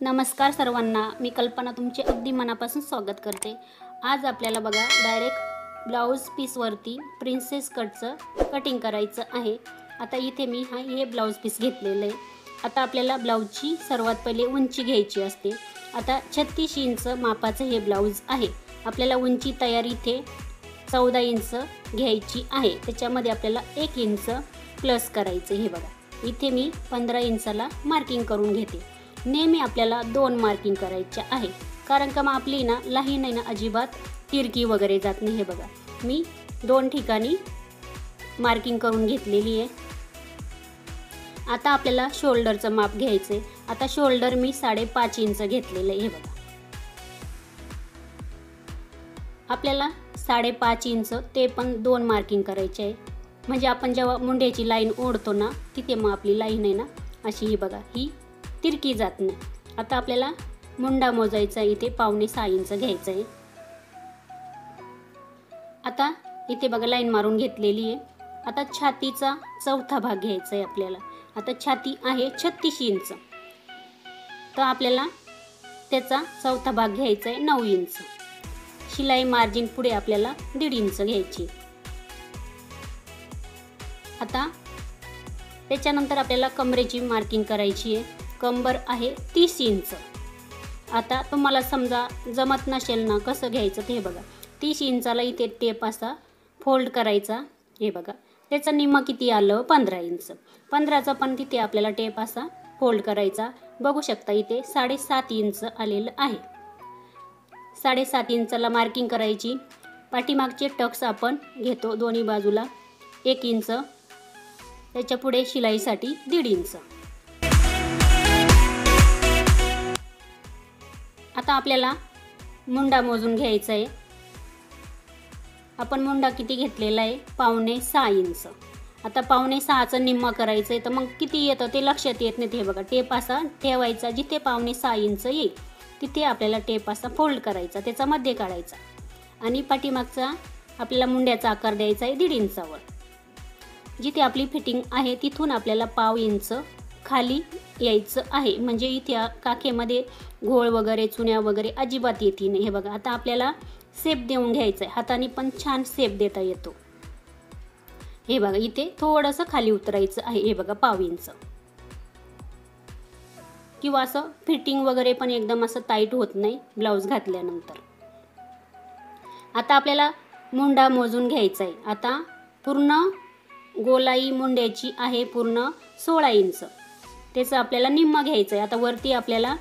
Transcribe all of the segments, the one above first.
नमस्कार सर्वांना, मी कल्पना तुमचे अगदी मनापासून स्वागत करते। आज आपल्याला बघा डायरेक्ट ब्लाउज पीसवरती प्रिन्सेस कटचं कटिंग करायचं आहे। आता इथे मी हे ब्लाउज पीस घेतलेलं आहे। आता आपल्याला ब्लाउजची सर्वात पहिले उंची घ्यायची असते। आता 36 इंच मापाचं हे ब्लाउज आहे। आपल्याला उंची तयार इथे 14 इंच घ्यायची आहे। त्याच्यामध्ये आपल्याला 1 इंच प्लस करायचं। हे बघा इथे मी 15 इंचाला मार्किंग करून घेते। नेहमी आपल्याला 2 मार्किंग करायचे आहे, कारण का मग आपली ना लाईन आहे ना अजिबात तिरकी वगैरे जात नाही। हे बघा मी 2 ठिकाणी मार्किंग करून घेतलेली आहे। आता आपल्याला शोल्डरचं माप घ्यायचे। आता शोल्डर मी 5.5 इंच घेतलेलं आहे। हे बघा आपल्याला 5.5 इंच ते पण 2 मार्किंग करायचे आहे, म्हणजे आपण जेव्हा मुंड्याची लाईन ओढतो ना तिथे मग आपली लाईन आहे ना अशी ही बघा ही तिरकी जात नाही। आता आपल्याला मुंडा मोजायचा इथे 5.5 इंच घ्यायचा आहे। आता इथे बघा लाईन मारून घेतलेली आहे। आता छातीचा चौथा भाग घ्यायचा आहे आपल्याला। आता छाती आहे 36 इंच, तर आपल्याला त्याचा चौथा भाग घ्यायचा आहे 9 इंच। शिलाई मार्जिन पुढे आपल्याला 1.5 इंच घ्यायची। आता त्याच्यानंतर आपल्याला कमरेची मार्किंग करायची आहे। कंबर आहे 30 इंच। आता तुम्हाला समजा जमत नसेल ना कसं घ्यायचं ते बघा, 30 इंचाला इथे टेप असा फोल्ड करायचा। हे बघा त्याचा निम्मा किती आलं 15 इंच। 15चा पण तिथे आपल्याला टेप असा फोल्ड करायचा। बघू शकता इथे 7.5 इंच आलेलं आहे। 7.5 इंचाला मार्किंग करायची। पाठीमागचे टक्स आपण घेतो दोन्ही बाजूला 1 इंच, त्याच्या पुढे शिलाईसाठी 1.5 इंच। आता आपल्याला मुंडा मोजून घ्यायचा आहे। आपण मुंडा किती घेतलेला आहे 5.5 इंच। आता 5.5चा निम्मा करायचं आहे, तर मग किती येतं ते लक्षात येत नाही। ते बघा टेप असा ठेवायचा, जिथे 5.5 इंच येईल तिथे आपल्याला टेप असा फोल्ड करायचा, त्याचा मध्ये काढायचा आणि पाठीमागचा आपल्याला मुंड्याचा आकार द्यायचा आहे 1.5 इंचावर। जिथे आपली फिटिंग आहे तिथून आपल्याला 0.5 इंच खाली यायचं आहे, म्हणजे इथे काखेमध्ये घोळ वगैरे चुन्या वगैरे अजिबात येते नाही। हे बघा आता आपल्याला शेप देऊन घ्यायचं आहे। हाताने पण छान शेप देता येतो। हे बघा इथे थोडंसं खाली उतरायचं आहे। हे बघा 0.5 इंच, किंवा असं फिटिंग वगैरे पण एकदम असं टाईट होत नाही ब्लाउज घातल्यानंतर। आता आपल्याला मुंडा मोजून घ्यायचा आहे। आता पूर्ण गोलाई मुंड्याची आहे पूर्ण 16 इंच, त्याचं आपल्याला निम्मा घ्यायचं आहे। आता वरती आपल्याला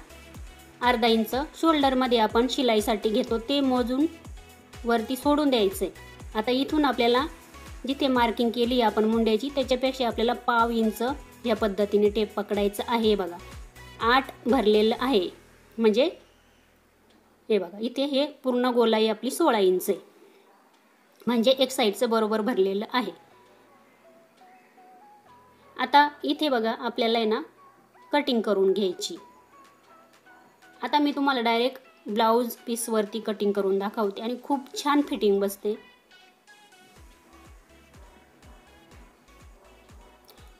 अर्धा इंच शोल्डरमध्ये आपण शिलाईसाठी घेतो ते मोजून वरती सोडून द्यायचं आहे। आता इथून आपल्याला जिथे मार्किंग केली आपण मुंड्याची त्याच्यापेक्षा आपल्याला 0.5 इंच या पद्धतीने टेप पकडायचं आहे। हे बघा 8 भरलेलं आहे, म्हणजे हे बघा इथे हे पूर्ण गोलाई आपली 16 इंच आहे, म्हणजे एक साईडचं बरोबर भरलेलं आहे। आता इथे बघा आपल्याला आहे ना कटिंग करून घ्यायची। आता मी तुम्हाला डायरेक्ट ब्लाउज पीसवरती कटिंग करून दाखवते आणि खूप छान फिटिंग बसते।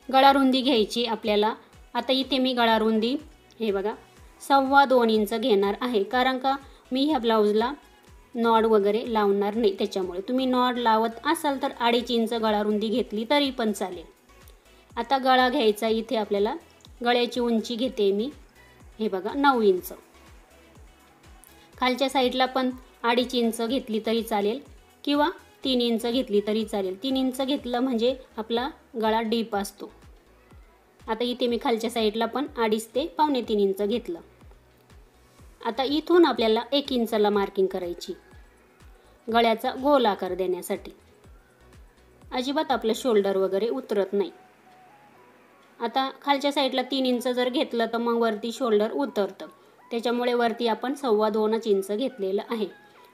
गळा रुंदी घ्यायची आपल्याला। आता इथे मी गळा रुंदी हे बघा 2.25 इंच घेणार आहे, कारण का मी ह्या ब्लाउजला नॉड वगैरे लावणार नाही, त्याच्यामुळे तुम्ही नॉड लावत असाल तर 2.5 इंच गळा रुंदी घेतली तरी पण चालेल। आता गळा घ्यायचा इथे आपल्याला, गळ्याची उंची घेते मी हे बघा 9 इंच। खालच्या साईडला पण 2.5 इंच घेतली तरी चालेल, किंवा 3 इंच घेतली तरी चालेल। 3 इंच घेतलं म्हणजे आपला गळा डीप असतो। आता इथे मी खालच्या साईडला पण 2.5 ते 2.25 इंच घेतलं। आता इथून आपल्याला 1 इंचाला मार्किंग करायची गळ्याचा गोल आकार देण्यासाठी। अजिबात आपलं शोल्डर वगैरे उतरत नाही। आता खालच्या साईडला 3 इंच जर घेतलं तर मग वरती शोल्डर उतरतं, त्याच्यामुळे वरती आपण 2.25 इंच घेतलेलं आहे।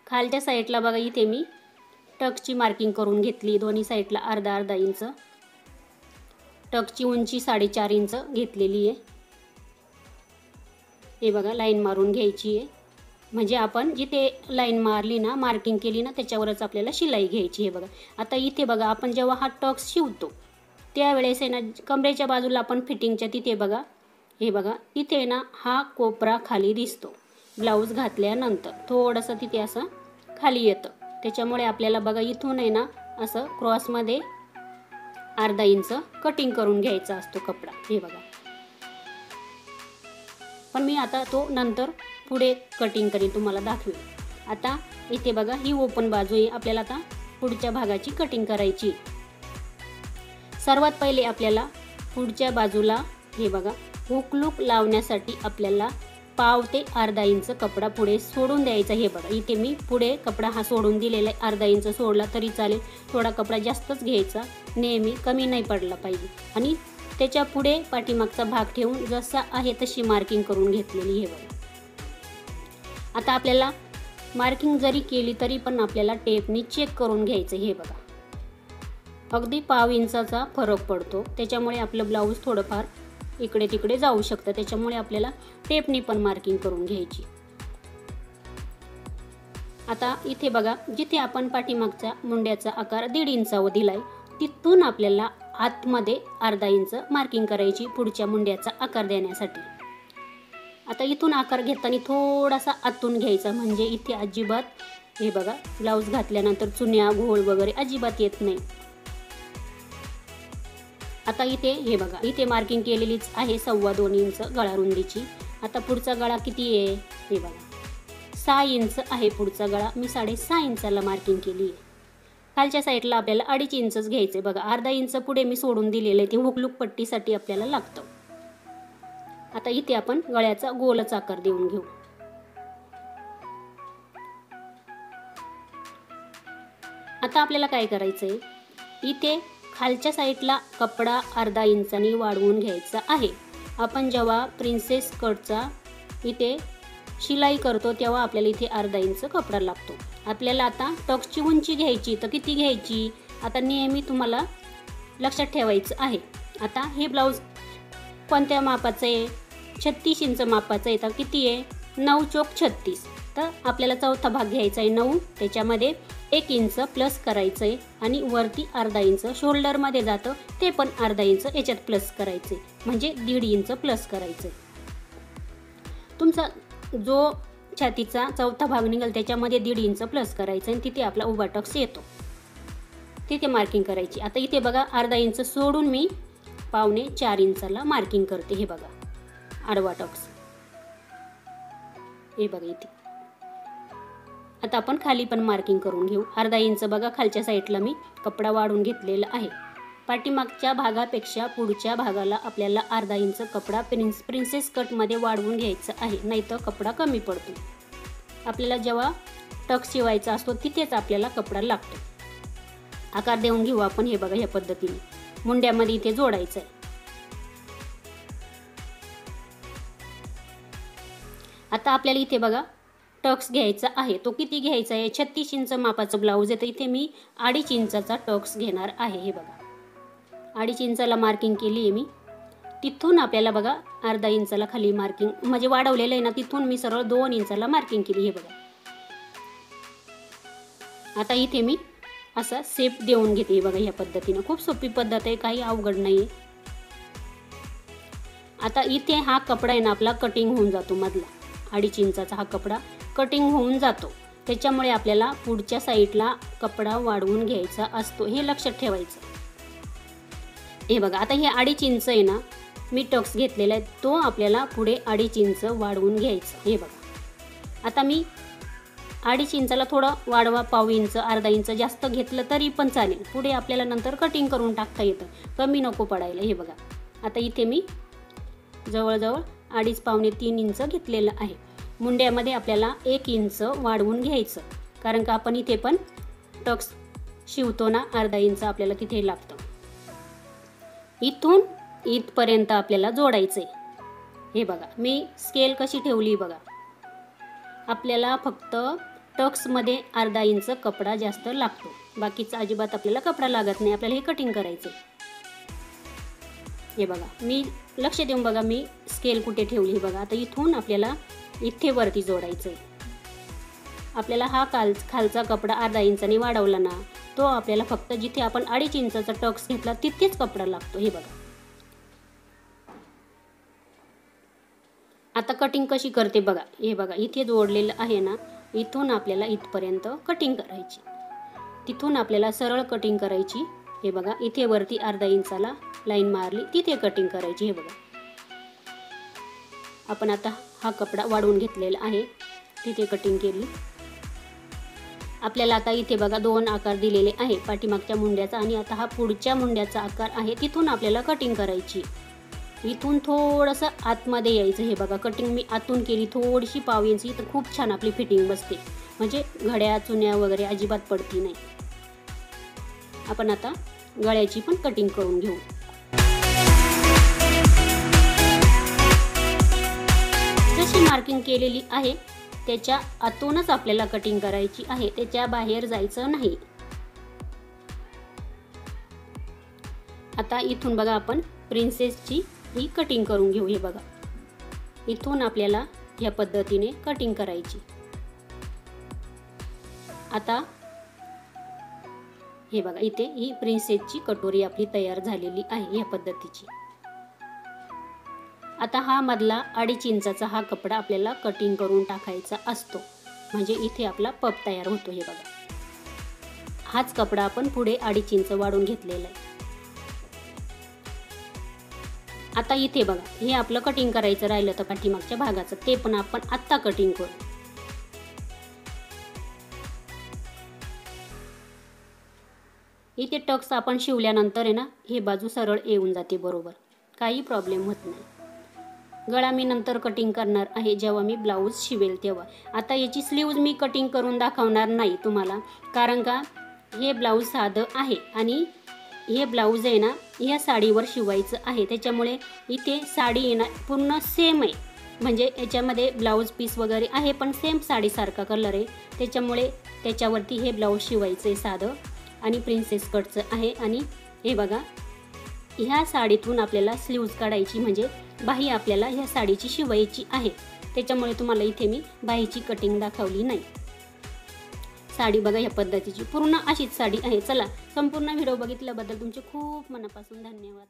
खालच्या साईडला बघा इथे मी टक्सची मार्किंग करून घेतली, दोन्ही साईडला अर्धा इंच। टक्सची उंची 4.5 इंच घेतलेली आहे। हे बघा लाईन मारून घ्यायची आहे, म्हणजे आपण जिथे लाईन मारली ना मार्किंग केली ना त्याच्यावरच आपल्याला शिलाई घ्यायची। हे बघा आता इथे बघा आपण जेव्हा हा टक्स शिवतो त्यावेळेस आहे ना कमरेच्या बाजूला आपण फिटिंगच्या तिथे बघा हे बघा इथे ना हा कोपरा खाली दिसतो, ब्लाऊज घातल्यानंतर थोडंसं तिथे असं खाली येतं, त्याच्यामुळे आपल्याला बघा इथून आहे ना असं क्रॉसमध्ये अर्धा इंच कटिंग करून घ्यायचा असतो कपडा. हे बघा, पण मी आता तो नंतर पुढे कटिंग करीन, तुम्हाला दाखवेल. आता इथे बघा ही ओपन बाजू आहे, आपल्याला आता पुढच्या भागाची कटिंग करायची. सर्वात पहिले आपल्याला पुढच्या बाजूला हे बघा हुक लूप लावण्यासाठी आपल्याला पाव ते अर्धा इंच कपडा पुढे सोडून द्यायचा. हे बघा इथे मी पुढे कपडा हा सोडून दिलेला आहे, अर्धा इंच सोडला तरी चालेल, थोडा कपडा जास्तच घ्यायचा, नेहमी कमी नाही पडला पाहिजे. आणि त्याच्या पुढे पाठीमागचा भाग ठेवून जसा आहे तशी मार्किंग करून घेतलेली. हे बघा आता आपल्याला मार्किंग जरी केली तरी पण आपल्याला टेपनी चेक करून घ्यायचं. हे बघा अगदी पाव इंचाचा फरक पडतो, त्याच्यामुळे आपलं ब्लाऊज थोडंफार इकडे तिकडे जाऊ शकतं, त्याच्यामुळे आपल्याला टेपनी पण मार्किंग करून घ्यायची. आता इथे बघा जिथे आपण पाठीमागचा मुंड्याचा आकार 1.5 इंचावर दिलाय तिथून आपल्याला आतमध्ये अर्धा इंच मार्किंग करायची पुढच्या मुंड्याचा आकार देण्यासाठी. आता इथून आकार घेताना थोडासा आतून घ्यायचा, म्हणजे इथे अजिबात हे बघा ब्लाऊज घातल्यानंतर चुन्या घोळ वगैरे अजिबात येत नाही. आता इथे हे बघा इथे मार्किंग केलेलीच आहे 2.25 इंच गळा रुंदीची. आता पुढचा गळा किती आहे हे बघा 6 इंच आहे पुढचा गळा, मी 6.5 इंचाला मार्किंग केली आहे. खालच्या साईडला आपल्याला 2.5 इंचच घ्यायचे. बघा अर्धा इंच पुढे मी सोडून दिलेलं आहे, ते हुकलूक पट्टीसाठी आपल्याला लागतं. आता इथे आपण गळ्याचा गोलच आकार देऊन घेऊ. आता आपल्याला काय करायचंय, इथे खालच्या साईडला कपडा अर्धा इंचानी वाढवून घ्यायचा आहे. आपण जेव्हा प्रिन्सेस कटचा इथे शिलाई करतो तेव्हा आपल्याला इथे अर्धा इंच कपडा लागतो. आपल्याला आता टक्सची उंची घ्यायची, तर किती घ्यायची आता नेहमी तुम्हाला लक्षात ठेवायचं आहे. आता हे ब्लाऊज कोणत्या मापाचं आहे, 36 इंच मापाचं आहे, तर किती आहे 9 चौक 36, तर आपल्याला चौथा भाग घ्यायचा आहे 9, त्याच्यामध्ये 1 इंच प्लस करायचं आहे आणि वरती अर्धा इंच शोल्डरमध्ये जातं ते पण अर्धा इंच याच्यात प्लस करायचं आहे, म्हणजे 1.5 इंच प्लस करायचं आहे. तुमचा जो छातीचा चौथा भाग निघेल त्याच्यामध्ये 1.5 इंच प्लस करायचं आणि तिथे आपला उभा टक्स येतो, तिथे मार्किंग करायची. आता इथे बघा अर्धा इंच सोडून मी 3.25 इंचाला मार्किंग करते. हे बघा आडवा टक्स, हे बघा इथे. आता आपण खाली पण मार्किंग करून घेऊ. अर्धा इंच बघा खालच्या साईडला मी कपडा वाढून घेतलेला आहे. पाठीमागच्या भागापेक्षा पुढच्या भागाला आपल्याला अर्धा इंच कपडा प्रिन्सेस कटमध्ये वाढवून घ्यायचा आहे, नाहीतर कपडा कमी पडतो. आपल्याला जेव्हा टक्स शिवायचा असतो तिथेच आपल्याला कपडा लागतो. आकार देऊन घेऊ आपण. हे बघा ह्या पद्धतीने मुंड्यामध्ये इथे जोडायचं आहे. आता आपल्याला इथे बघा टक्स घ्यायचा आहे, तो किती घ्यायचा आहे 36 इंच मापाचं ब्लाऊज आहे, तर इथे मी 2.5 इंचाचा टक्स घेणार आहे. हे बघा 2.5 इंचाला मार्किंग केली आहे मी. तिथून आपल्याला बघा अर्धा इंचाला खाली मार्किंग म्हणजे वाढवलेलं आहे ना, तिथून मी सरळ 2 इंचाला मार्किंग केली. हे बघा आता इथे मी असा शेप देऊन घेते. हे बघा ह्या पद्धतीने, खूप सोपी पद्धत आहे, काही अवघड नाही. आता इथे हा कपडा आहे ना आपला कटिंग होऊन जातो, मधला 2.5 इंचाचा हा कपडा कटिंग होऊन जातो, त्याच्यामुळे आपल्याला पुढच्या साईडला कपडा वाढवून घ्यायचा असतो, हे लक्षात ठेवायचं. हे बघा आता हे 2.5 इंच आहे ना मी टक्स घेतलेला आहे, तो आपल्याला पुढे 2.5 इंच वाढवून घ्यायचा. हे बघा आता मी 2.5 इंचाला थोडं वाढवा, पाव इंच अर्धा इंच जास्त घेतलं तरी पण चालेल, पुढे आपल्याला नंतर कटिंग करून टाकता येतं, कमी नको पडायला. हे बघा आता इथे मी जवळजवळ 2.5 पावणे 3 इंच घेतलेलं आहे. मुंड्यामध्ये आपल्याला 1 इंच वाढवून घ्यायचं, कारण का आपण इथे पण टक्स शिवतो ना, अर्धा इंच आपल्याला तिथे लागतं. इथून इथपर्यंत आपल्याला जोडायचं आहे. हे बघा मी स्केल कशी ठेवली बघा, आपल्याला फक्त टक्समध्ये अर्धा इंच कपडा जास्त लागतो, बाकीचा अजिबात आपल्याला कपडा लागत नाही. आपल्याला हे कटिंग करायचं. हे बघा मी लक्ष देऊन बघा मी स्केल कुठे ठेवली. हे बघा आता इथून आपल्याला इथे वरती जोडायचं आहे. आपल्याला हा खालचा कपडा अर्धा इंचाने वाढवला ना, तो आपल्याला फक्त जिथे आपण 2.5 इंचाचा टक्स घेतला तिथेच कपडा लागतो. हे बघा आता कटिंग कशी करते बघा, हे बघा इथे जोडलेलं आहे ना, इथून आपल्याला इथपर्यंत कटिंग करायची, तिथून आपल्याला सरळ कटिंग करायची। हे बघा इथे वरती अर्धा इंचाला लाईन मारली, तिथे कटिंग करायची। हे बघा आपण आता हा कपडा वाढवून घेतलेला आहे, तिथे कटिंग केली। आपल्याला आता इथे बघा 2 आकार दिलेले आहे, पाठीमागच्या मुंड्याचा आणि आता हा पुढच्या मुंड्याचा आकार आहे, तिथून आपल्याला कटिंग करायची। इथून थोडंसं आतमध्ये यायचं। हे बघा कटिंग मी आतून केली थोडीशी पाव इंची, तर खूप छान आपली फिटिंग बसते, म्हणजे घड्या चुन्या वगैरे अजिबात पडती नाही। आपण आता गळ्याची पण कटिंग करून घेऊ। जशी मार्किंग केलेली आहे त्याच्या आतूनच आपल्याला कटिंग करायची आहे, त्याच्या बाहेर जायचं नाही। आता इथून बघा आपण प्रिन्सेसची ही कटिंग करून घेऊ। हे बघा इथून आपल्याला या पद्धतीने कटिंग करायची। आता हे बघा इथे ही प्रिन्सेसची कटोरी आपली तयार झालेली आहे या पद्धतीची। आता हा मधला 2.5 इंचाचा हा कपडा आपल्याला कटिंग करून टाकायचा असतो, म्हणजे इथे आपला पप तयार होतो। हे बघा हाच कपडा आपण पुढे 2.5 इंच वाढवून घेतलेला आहे। आता इथे बघा हे आपलं कटिंग करायचं राहिलं तर पाठीमागच्या भागाचं, ते पण आपण आत्ता कटिंग करू। इथे टक्स आपण शिवल्यानंतर आहे ना, हे बाजू सरळ येऊन जाते बरोबर, काही प्रॉब्लेम होत नाही। गळा मी नंतर कटिंग करणार आहे जेव्हा मी ब्लाऊज शिवेल तेव्हा। आता याची स्लीव्ज मी कटिंग करून दाखवणार नाही तुम्हाला, कारण का हे ब्लाऊज साधं आहे आणि हे ब्लाऊज आहे ना या साडीवर शिवायचं आहे, त्याच्यामुळे इथे साडी आहे ना पूर्ण सेम आहे, म्हणजे याच्यामध्ये ब्लाऊज पीस वगैरे आहे पण सेम साडीसारखा कलर आहे, त्याच्यामुळे त्याच्यावरती हे ब्लाऊज शिवायचं आहे साधं आणि प्रिन्सेस कटचं आहे। आणि हे बघा ह्या साडीतून आपल्याला स्लीव्ज काढायची, म्हणजे बाही आपल्याला ह्या साडीची शिवायची आहे, त्याच्यामुळे तुम्हाला इथे मी बाहीची कटिंग दाखवली नाही। साडी बघा या पद्धतीची पूर्ण अशीच साडी आहे। चला संपूर्ण व्हिडिओ बघितल्याबद्दल तुमचे खूप मनापासून धन्यवाद।